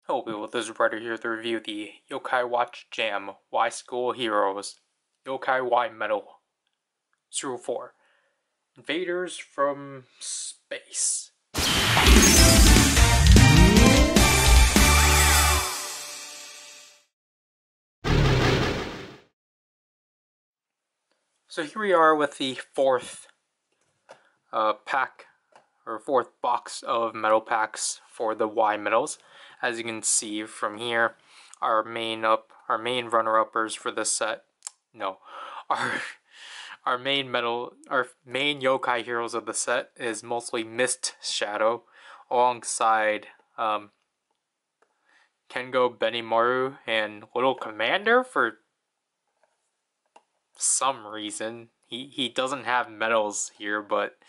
Hello people, this is Ryder here to review the Yokai Watch Jam Y School Heroes Yokai Y Metal 04 Invaders from Space. So here we are with the fourth pack, or fourth box of metal packs for the Y medals. As you can see from here, our main runner-uppers for this set, no, our main yokai heroes of the set is mostly Mist Shadow, alongside Kengo Benimaru and Little Commander for some reason. He doesn't have medals here, but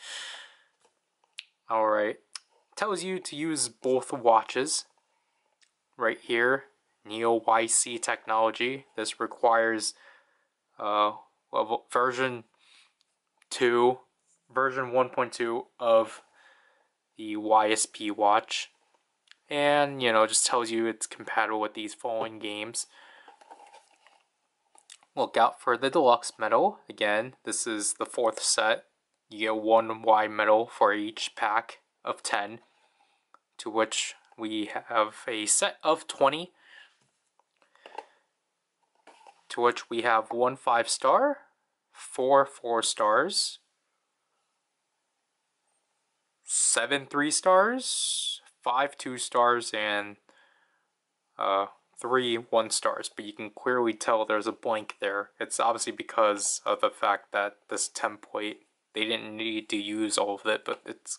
alright. Tells you to use both watches right here. Neo YC technology. This requires version 1.2 of the YSP watch, and just tells you it's compatible with these following games. Look out for the deluxe medal. Again, this is the fourth set. You get one Y medal for each pack of 10, to which we have a set of 20, to which we have 1 5-star, 4 4-stars, 7 3-stars, 5 2-stars, and 3 1-stars. But you can clearly tell there's a blank there. It's obviously because of the fact that this template, they didn't need to use all of it, but it's,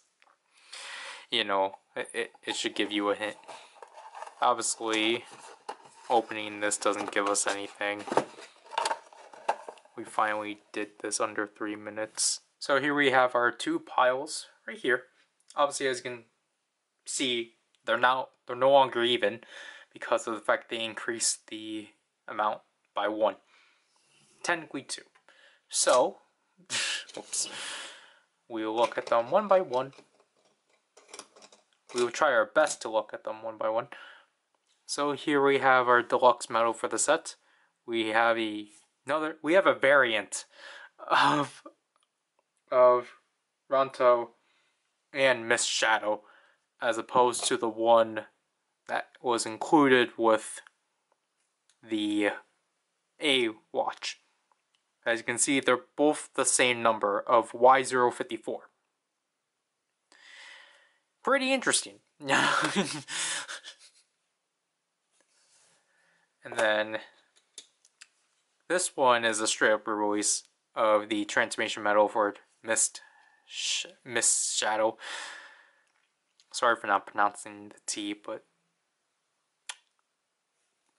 it should give you a hint. Obviously, opening this doesn't give us anything. We finally did this under 3 minutes. So here we have our two piles right here. Obviously, as you can see, they're no longer even because of the fact they increased the amount by 1. Technically 2. So, oops. We will look at them one by one. We will try our best to look at them one by one. So here we have our deluxe medal for the set. We have a variant of Ronto and Mist Shadow, as opposed to the one that was included with the A watch. As you can see, they're both the same number of Y054. Pretty interesting. And then this one is a straight up release of the transformation medal for Mist Shadow. Sorry for not pronouncing the T, but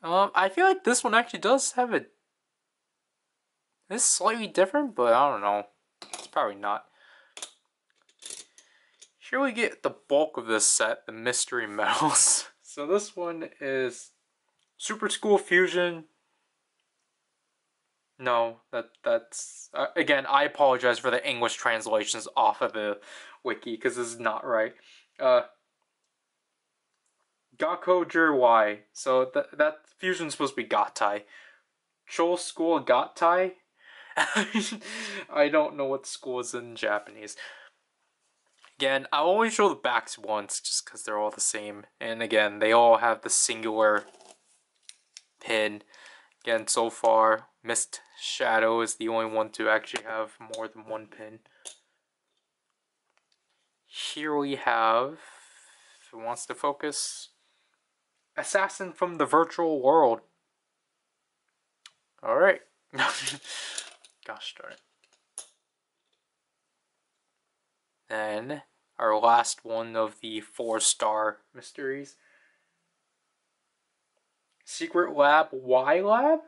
I feel like this one actually does have a. It's slightly different, but I don't know. It's probably not. Here we get the bulk of this set, the mystery medals. So this one is Super School Fusion. No, that's again, I apologize for the English translations off of the wiki, because this is not right. Gakko Y. So that fusion's supposed to be Gattai. Chou School Gattai? I don't know what school is in Japanese. Again, I'll only show the backs once, just because they're all the same. And again, they all have the singular pin. Again, so far, Mist Shadow is the only one to actually have more than one pin. Here we have, if it wants to focus, Assassin from the Virtual World. Alright. Gosh darn it. Then, our last one of the 4-star mysteries. Secret Lab Y Lab?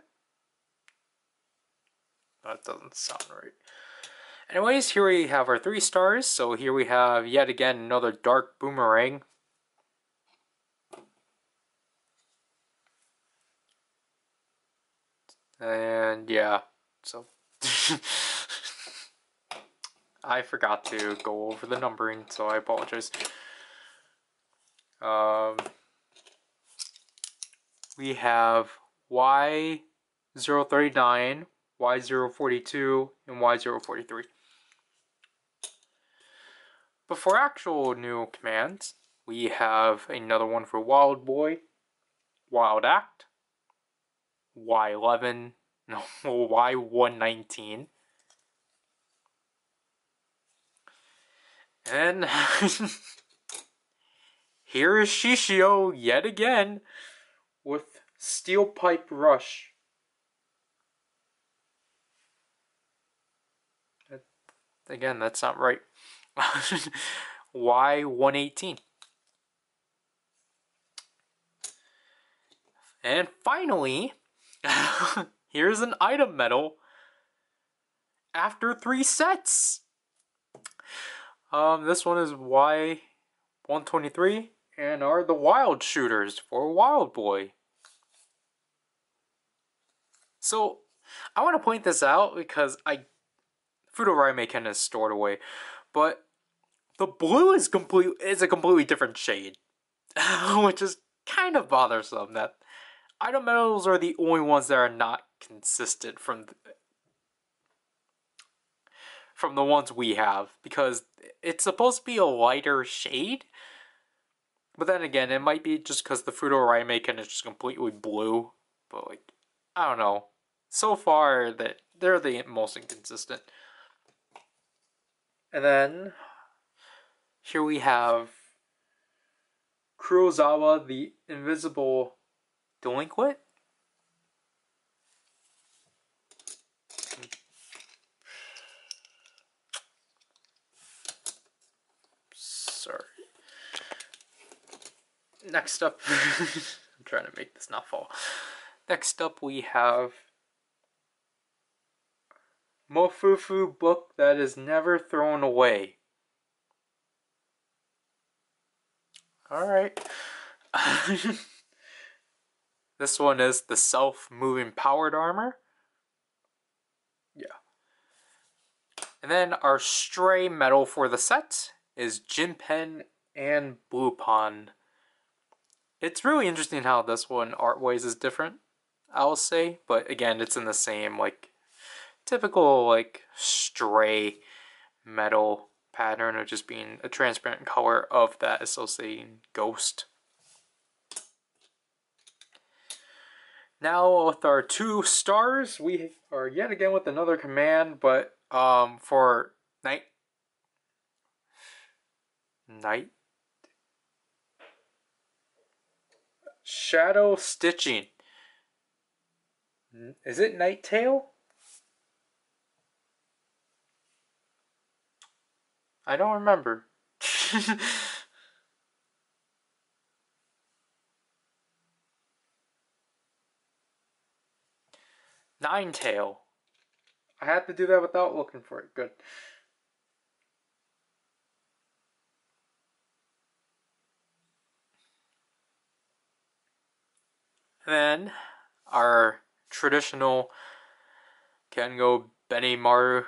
That doesn't sound right. Anyways, here we have our 3 stars. So here we have yet again another Dark Boomerang. And yeah, so I forgot to go over the numbering, so I apologize. we have Y039, Y042, and Y043. But for actual new commands, we have another one for Wild Boy, Wild Act, Y11, no, Y119. And here is Shishio yet again with Steel Pipe Rush. Again, that's not right. Y118. And finally, here's an item medal after 3 sets. This one is Y123 and are the Wild Shooters for Wild Boy. So, I want to point this out because Fudo Raimeiken is stored away, but the blue is a completely different shade, which is kind of bothersome. That item medals are the only ones that are not consistent from the ones we have, because it's supposed to be a lighter shade. But then again, it might be just because the Fudo Raimeiken is just completely blue. But like, I don't know. So far, they're the most inconsistent. And then here we have Kurosawa, the Invisible Delinquent. Sorry. Next up, I'm trying to make this not fall. Next up we have Mofufu Book That Is Never Thrown Away. Alright. This one is the self-moving powered armor. Yeah. And then our stray medal for the set is Jinpen and Bluepon. It's really interesting how this one art-wise is different, I'll say. But again, it's in the same, like, typical, like, stray metal pattern of just being a transparent color of that associating ghost. Now with our 2 stars, we are yet again with another command, but for night shadow stitching. Is it Night Tail? I don't remember. Ninetail. I had to do that without looking for it. Good. Then our traditional Kengo Benimaru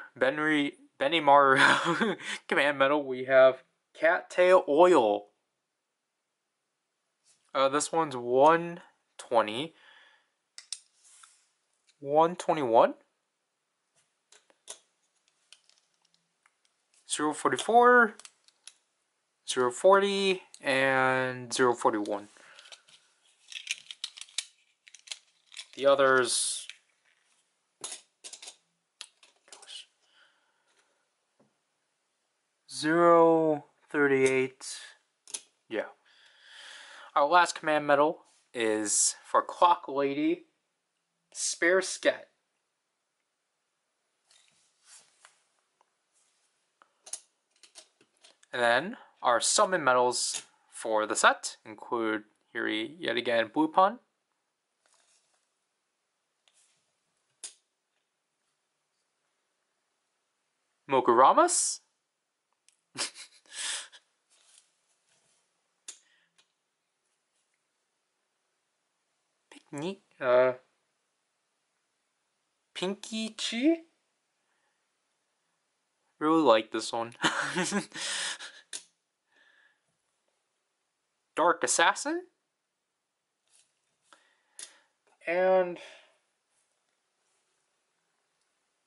command medal, we have Cattail Oil. This one's 120. 121. 044. 040 and 041. The others, gosh, 038. Yeah. Our last command medal is for Clock Lady, Spare Sket. And then our summon medals for the set include here yet again Bluepon, Moguramas, Pinky-Chi. Really like this one. Dark Assassin, And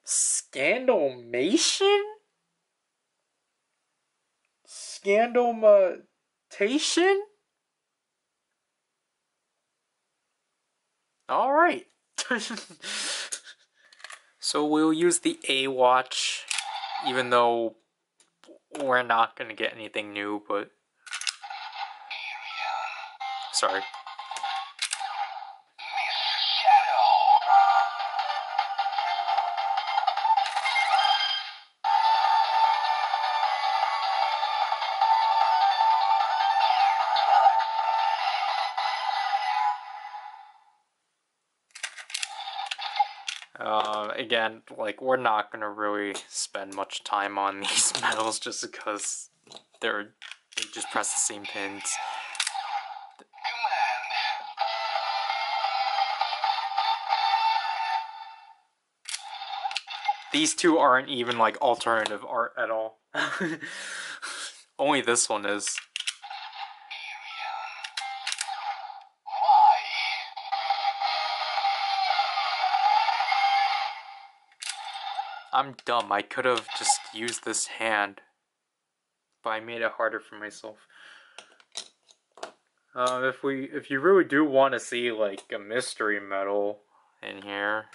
Scandalmation? Scandalmatation? Alright. So we'll use the A watch, even though we're not gonna get anything new, but sorry. Again, like, we're not gonna really spend much time on these medals just because they just press the same pins. These two aren't even like alternative art at all. Only this one is. I'm dumb. I could have just used this hand, but I made it harder for myself. If you really do want to see like a mystery medal in here,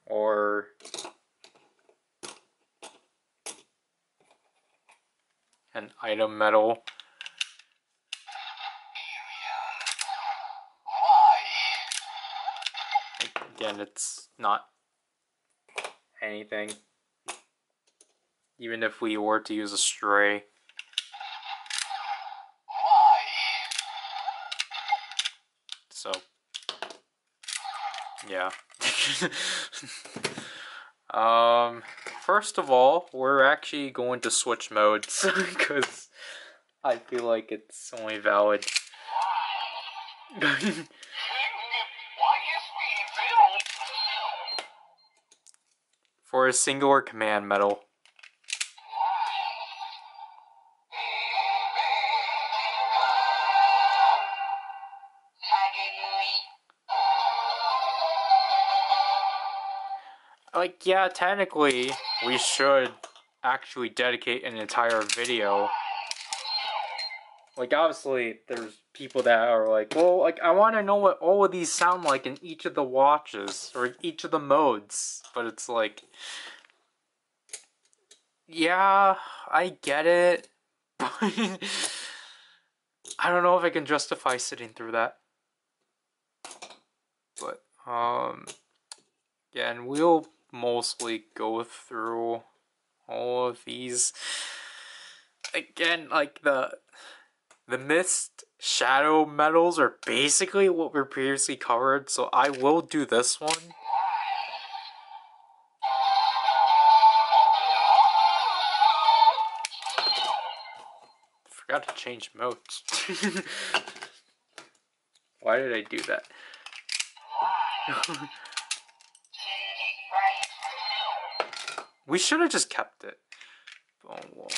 or an item medal. Again, it's not anything. Even if we were to use a stray. So, yeah. First of all, we're actually going to switch modes because I feel like it's only valid. For a singular command medal. Like, yeah, technically, we should actually dedicate an entire video. Like, obviously, there's people that are like, well, like, I want to know what all of these sound like in each of the watches, or each of the modes. But it's like, yeah, I get it, but I don't know if I can justify sitting through that. But, yeah, and we'll mostly go through all of these. Again, like, the mist shadow medals are basically what we previously covered, so I will do this one. Forgot to change modes. Why did I do that? We should have just kept it. Oh, well.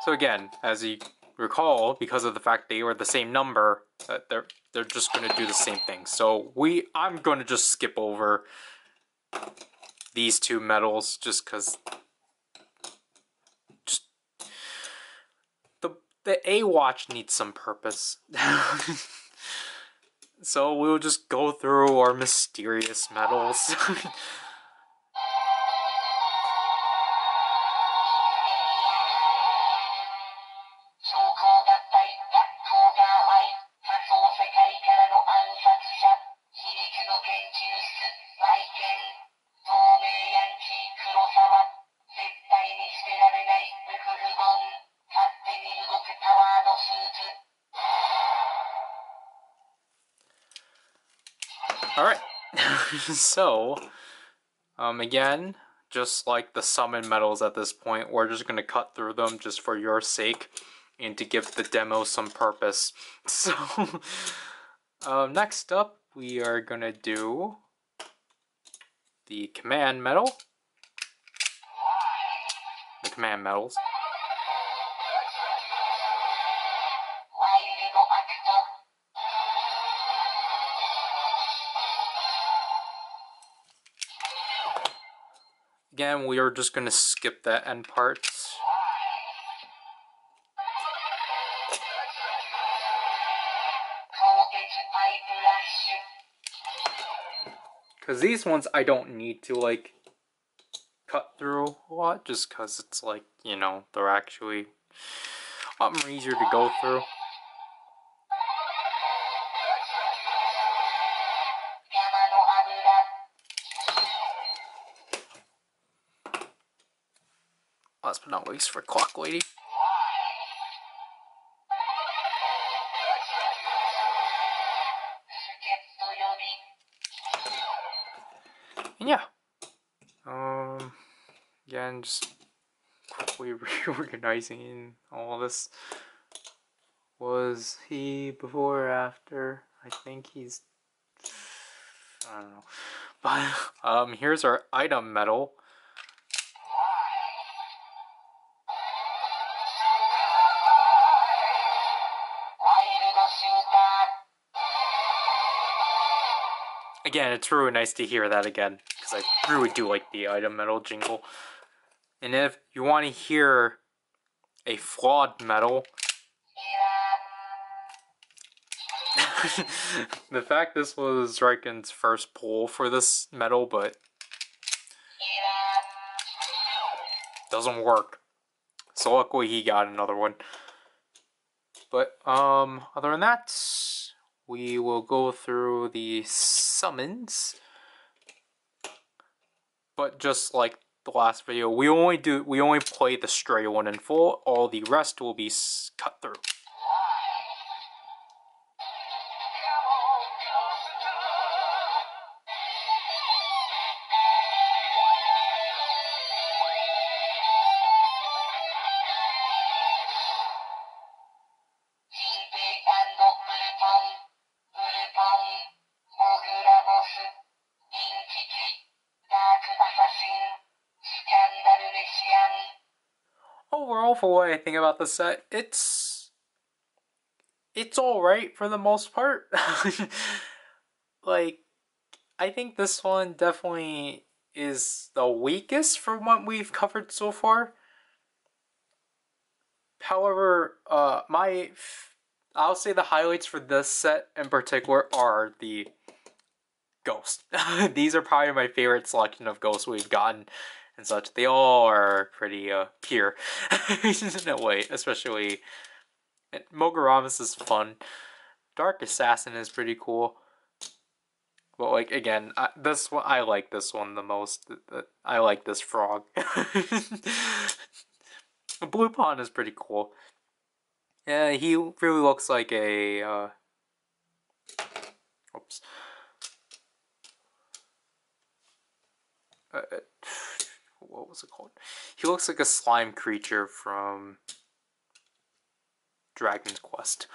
So again, as you recall, because of the fact they were the same number, they're just going to do the same thing. So I'm going to just skip over these two medals just because the A watch needs some purpose. So we'll just go through our mysterious medals. Alright, so, again, just like the summon medals at this point. We're just gonna cut through them just for your sake and to give the demo some purpose. So, next up, we are gonna do the command medal. The command medals. Again, we are just going to skip that end part. Because these ones I don't need to, like, cut through a lot, just because it's, like, you know, they're actually a lot more easier to go through. Last but not least, for Clock Lady. And yeah. Again, just quickly reorganizing all this. Was he before or after? I think he's... I don't know. But, here's our item medal. Again, it's really nice to hear that again, because I really do like the item medal jingle. And if you want to hear a flawed medal, the fact this was Riken's first pull for this medal, but doesn't work. So luckily he got another one. But other than that, we will go through the summons. But just like the last video, we only play the stray one in full. All the rest will be cut through. Overall, for what I think about the set, it's alright for the most part. Like, I think this one definitely is the weakest from what we've covered so far. However, I'll say the highlights for this set in particular are the Ghost. These are probably my favorite selection of Ghosts we've gotten and such. They all are pretty pure in a way, especially Moguramus is fun. Dark Assassin is pretty cool. But like again, this one I like this one the most. I like this frog. Blue Pawn is pretty cool. Yeah, he really looks like a oops. What was it called? He looks like a slime creature from Dragon's Quest.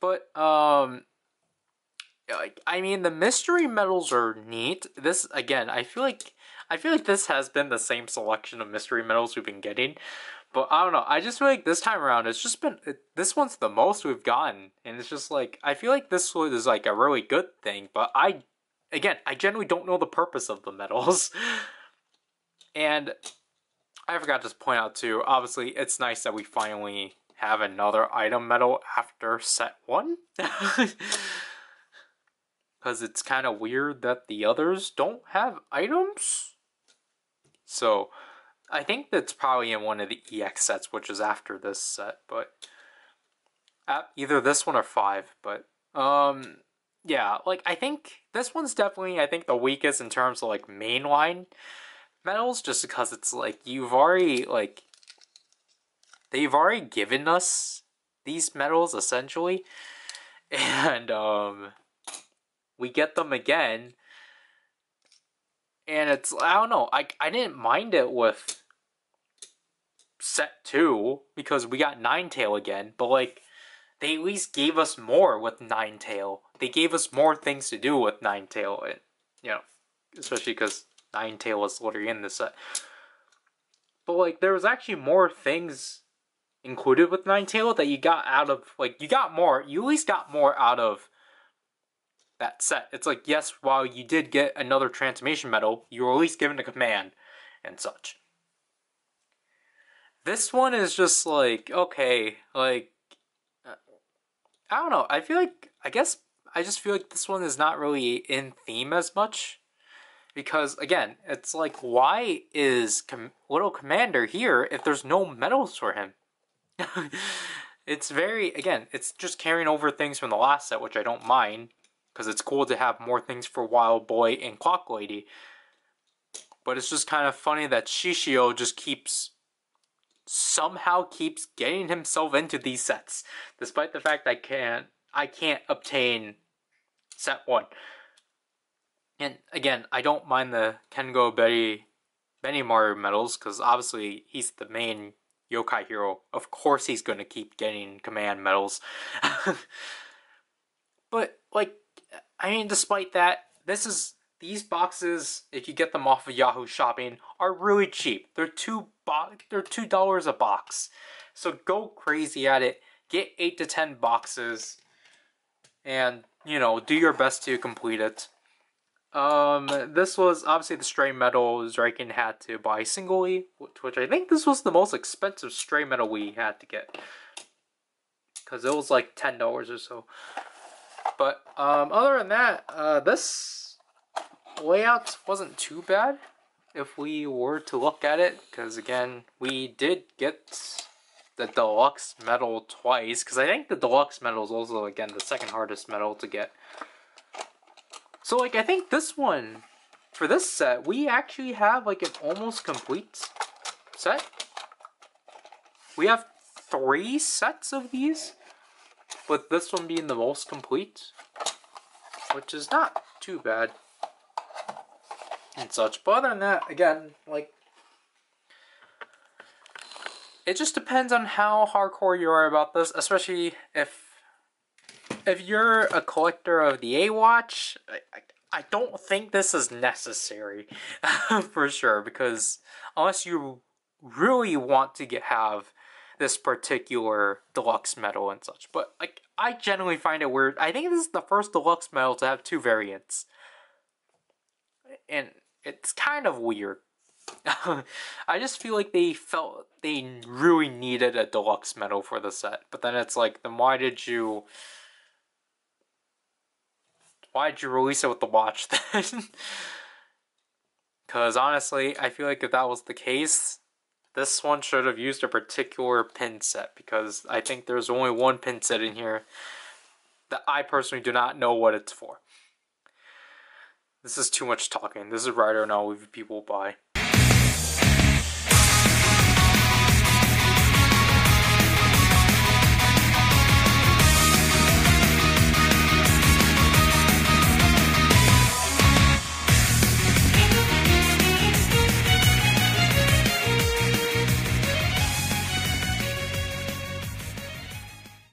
But like, I mean, the mystery medals are neat. This again, I feel like this has been the same selection of mystery medals we've been getting. But I don't know. I just feel like this time around, it's just been this one's the most we've gotten, and it's just like I feel like this one is like a really good thing. But I generally don't know the purpose of the medals. And I forgot to point out too, obviously it's nice that we finally have another item medal after set 1. Because it's kind of weird that the others don't have items. So I think that's probably in one of the EX sets, which is after this set. But either this one or 5. But yeah, like I think this one's definitely the weakest in terms of like mainline medals, just because it's like they've already given us these medals essentially, and we get them again, And it's, I don't know, I didn't mind it with set 2 because we got Ninetale again, but like they at least gave us more with Ninetale. They gave us more things to do with Ninetale, and you know, especially because Ninetale was literally in this set. But like there was actually more things included with Ninetale that you got out of, like, you got more, you at least got more out of that set. It's like, yes, while you did get another transformation medal, you were at least given a command and such. This one is just like, okay, like, I don't know. I feel like, I guess, I just feel like this one is not really in theme as much. Because, again, it's like, why is Little Commander here if there's no medals for him? It's very, again, it's just carrying over things from the last set, which I don't mind. Because it's cool to have more things for Wild Boy and Clock Lady. But it's just kind of funny that Shishio just somehow keeps getting himself into these sets. Despite the fact I can't obtain set 1. And again, I don't mind the Kengo Benimaru medals, because obviously he's the main yokai hero. Of course he's going to keep getting command medals. But, like, I mean, despite that, these boxes, if you get them off of Yahoo Shopping, are really cheap. They're $2 a box. So go crazy at it. Get 8 to 10 boxes. And, you know, do your best to complete it. This was obviously the stray medal Zraikin had to buy singly, which I think this was the most expensive stray medal we had to get. Because it was like $10 or so. But, other than that, this layout wasn't too bad if we were to look at it. Because, again, we did get the deluxe medal twice. Because I think the deluxe medal is also, again, the second hardest medal to get. So, like, I think this one, for this set, we actually have, like, an almost complete set. We have 3 sets of these, with this one being the most complete, which is not too bad and such. But other than that, again, like, it just depends on how hardcore you are about this, especially if you're a collector of the A-Watch. I don't think this is necessary, for sure, because unless you really want to have this particular deluxe medal and such. But, like, I generally find it weird. I think this is the first deluxe medal to have 2 variants. And it's kind of weird. I just feel like they felt they really needed a deluxe medal for the set. But then it's like, then why'd you release it with the watch then? Because honestly, I feel like if that was the case, this one should have used a particular pin set, because I think there's only one pin set in here that I personally do not know what it's for. This is too much talking. This is right or now leave people by.